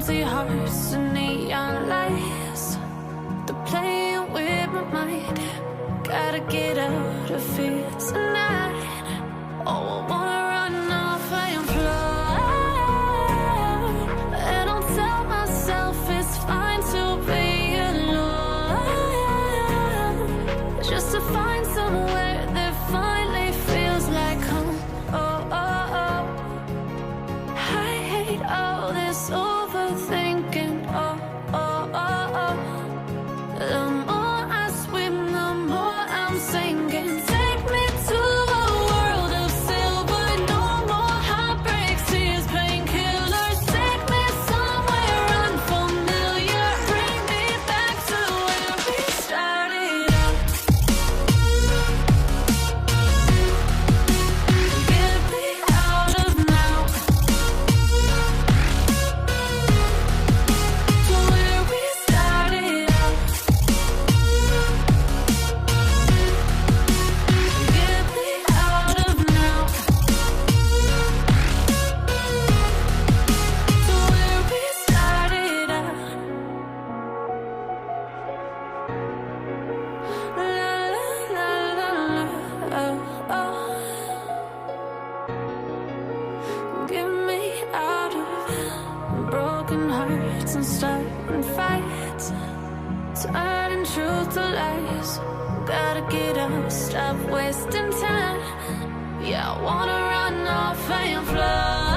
empty hearts and neon lights. They're playing with my mind. Gotta get out of here tonight. Oh, I wanna run off and fly. And I'll tell myself it's fine to be alone, just to find somewhere that finally feels like home. Oh, oh, oh. I hate all this overthinking. Oh, oh, oh, oh. The more I swim, the more I'm sinking. Take me to a world of silver. No more heartbreaks, tears, painkillers. Take me somewhere unfamiliar. Bring me back to where we started out. Get me out of now, to where we started out. Get me out of now, to where we started out. La la la la la, oh, oh. Get me out of broken hearts and starting fights, turning truth to lies. Gotta get up, stop wasting time. Yeah, I wanna run off and fly.